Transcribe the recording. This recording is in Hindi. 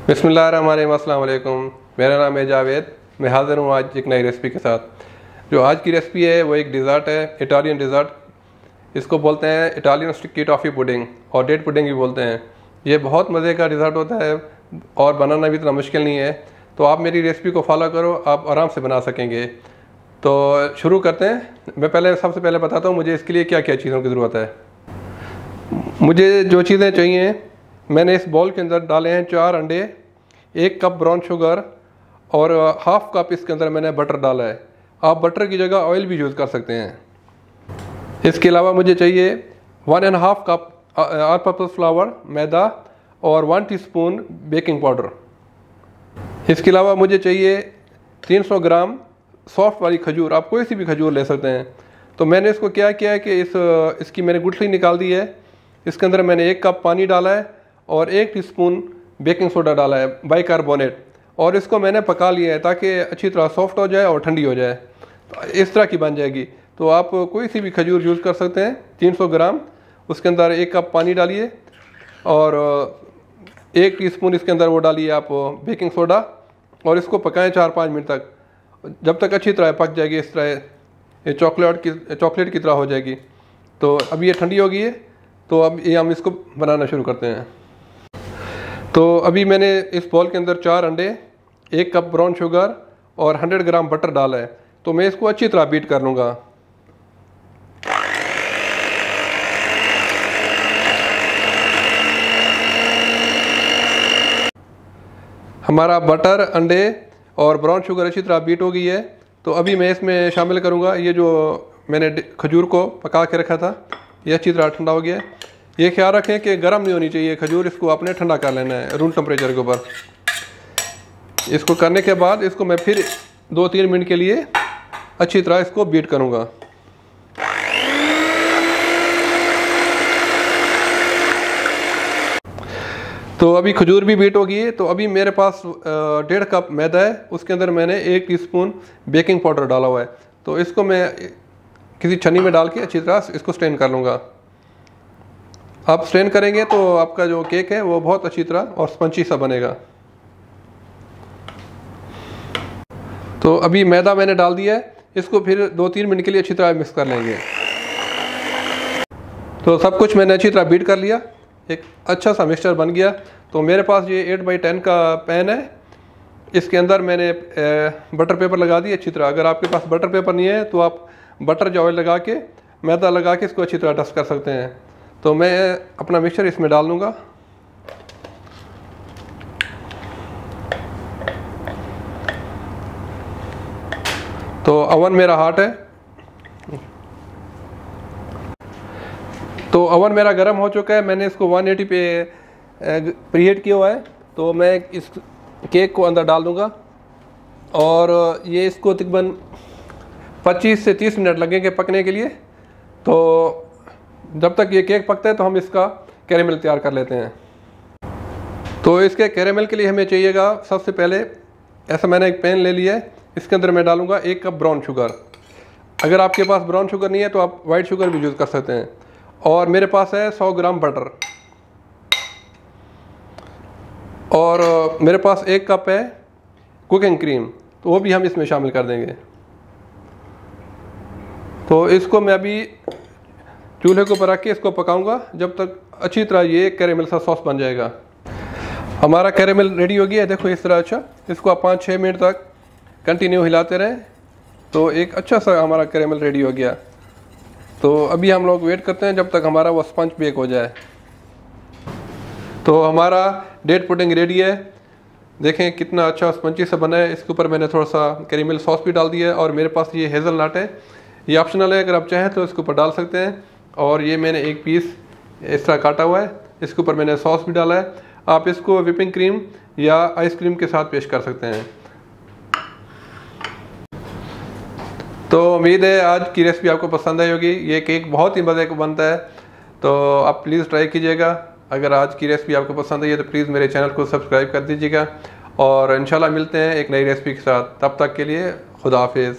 बिस्मिल्लाहिर्रहमानिर्रहीम, अस्सलाम वालेकुम। मेरा नाम है जावेद। मैं हाज़िर हूँ आज एक नई रेसिपी के साथ। जो आज की रेसिपी है वो एक डिज़र्ट है, इटालियन डिज़र्ट। इसको बोलते हैं इटालियन स्टिक्की टॉफ़ी पुडिंग और डेट पुडिंग भी बोलते हैं। ये बहुत मज़े का डिज़र्ट होता है और बनाना भी इतना मुश्किल नहीं है। तो आप मेरी रेसिपी को फॉलो करो, आप आराम से बना सकेंगे। तो शुरू करते हैं। मैं सबसे पहले बताता हूँ मुझे इसके लिए क्या क्या चीज़ों की ज़रूरत है। मुझे जो चीज़ें चाहिए, मैंने इस बाउल के अंदर डाले हैं 4 अंडे, 1 कप ब्राउन शुगर और हाफ कप इसके अंदर मैंने बटर डाला है। आप बटर की जगह ऑयल भी यूज़ कर सकते हैं। इसके अलावा मुझे चाहिए 1.5 कप ऑल पर्पस फ्लावर, मैदा और 1 टीस्पून बेकिंग पाउडर। इसके अलावा मुझे चाहिए 300 ग्राम सॉफ्ट वाली खजूर। आप कोई सी भी खजूर ले सकते हैं। तो मैंने इसको क्या किया है कि इसकी मैंने गुठली निकाल दी है। इसके अंदर मैंने 1 कप पानी डाला है और 1 टीस्पून बेकिंग सोडा डाला है, बाइकार्बोनेट, और इसको मैंने पका लिया है ताकि अच्छी तरह सॉफ्ट हो जाए और ठंडी हो जाए। तो इस तरह की बन जाएगी। तो आप कोई सी भी खजूर यूज़ कर सकते हैं। 300 ग्राम, उसके अंदर 1 कप पानी डालिए और 1 टीस्पून इसके अंदर वो डालिए आप बेकिंग सोडा, और इसको पकाएं 4-5 मिनट तक, जब तक अच्छी तरह पक जाएगी। इस तरह ये चॉकलेट की तरह हो जाएगी। तो अब ये ठंडी हो गई है। तो अब ये हम इसको बनाना शुरू करते हैं। तो अभी मैंने इस बाउल के अंदर 4 अंडे, 1 कप ब्राउन शुगर और 100 ग्राम बटर डाला है। तो मैं इसको अच्छी तरह बीट कर लूँगा। हमारा बटर, अंडे और ब्राउन शुगर अच्छी तरह बीट हो गई है। तो अभी मैं इसमें शामिल करूँगा ये जो मैंने खजूर को पका के रखा था। ये अच्छी तरह ठंडा हो गया है। ये ख्याल रखें कि गर्म नहीं होनी चाहिए खजूर, इसको आपने ठंडा कर लेना है रूम टेम्परेचर के ऊपर। इसको करने के बाद इसको मैं फिर 2-3 मिनट के लिए अच्छी तरह इसको बीट करूँगा। तो अभी खजूर भी बीट हो गई है। तो अभी मेरे पास 1.5 कप मैदा है, उसके अंदर मैंने 1 टीस्पून बेकिंग पाउडर डाला हुआ है। तो इसको मैं किसी छन्नी में डाल के अच्छी तरह इसको स्ट्रेन कर लूँगा। आप स्ट्रेन करेंगे तो आपका जो केक है वो बहुत अच्छी तरह और स्पंची सा बनेगा। तो अभी मैदा मैंने डाल दिया है, इसको फिर 2-3 मिनट के लिए अच्छी तरह मिक्स कर लेंगे। तो सब कुछ मैंने अच्छी तरह बीट कर लिया, एक अच्छा सा मिक्सचर बन गया। तो मेरे पास ये 8x10 का पैन है। इसके अंदर मैंने बटर पेपर लगा दी अच्छी तरह। अगर आपके पास बटर पेपर नहीं है तो आप बटर या ऑयल लगा के, मैदा लगा के इसको अच्छी तरह डस्ट कर सकते हैं। तो मैं अपना मिक्सचर इसमें डाल लूँगा। तो ओवन मेरा हॉट है। तो ओवन मेरा गर्म हो चुका है। मैंने इसको 180 पे प्रीहीट किया हुआ है। तो मैं इस केक को अंदर डाल दूँगा और ये इसको तकरीबन 25 से 30 मिनट लगेंगे पकने के लिए। तो जब तक ये केक पकता है तो हम इसका कैरेमल तैयार कर लेते हैं। तो इसके कैरेमल के लिए हमें चाहिएगा, सबसे पहले ऐसा मैंने एक पैन ले लिया है। इसके अंदर मैं डालूँगा 1 कप ब्राउन शुगर। अगर आपके पास ब्राउन शुगर नहीं है तो आप वाइट शुगर भी यूज़ कर सकते हैं। और मेरे पास है 100 ग्राम बटर, और मेरे पास 1 कप है कुकिंग क्रीम, तो वो भी हम इसमें शामिल कर देंगे। तो इसको मैं अभी चूल्हे के ऊपर रख के इसको पकाऊंगा जब तक अच्छी तरह ये कैरेमल सा सॉस बन जाएगा। हमारा कैरेमल रेडी हो गया है, देखो इस तरह। अच्छा, इसको आप 5-6 मिनट तक कंटिन्यू हिलाते रहें तो एक अच्छा सा हमारा कैरेमल रेडी हो गया। तो अभी हम लोग वेट करते हैं जब तक हमारा वो स्पंज बेक हो जाए। तो हमारा डेट पुडिंग रेडी है। देखें कितना अच्छा स्पंजी सा बना है। इसके ऊपर मैंने थोड़ा सा कैरेमल सॉस भी डाल दिया है, और मेरे पास ये हेज़लनट है। ये ऑप्शनल है, अगर आप चाहें तो इसके ऊपर डाल सकते हैं। और ये मैंने 1 पीस इस तरह काटा हुआ है, इसके ऊपर मैंने सॉस भी डाला है। आप इसको व्हिपिंग क्रीम या आइसक्रीम के साथ पेश कर सकते हैं। तो उम्मीद है आज की रेसिपी आपको पसंद आई होगी। ये केक बहुत ही मज़े का बनता है, तो आप प्लीज़ ट्राई कीजिएगा। अगर आज की रेसिपी आपको पसंद आई है तो प्लीज़ मेरे चैनल को सब्सक्राइब कर दीजिएगा, और इंशाल्लाह मिलते हैं एक नई रेसिपी के साथ। तब तक के लिए खुदा हाफिज़।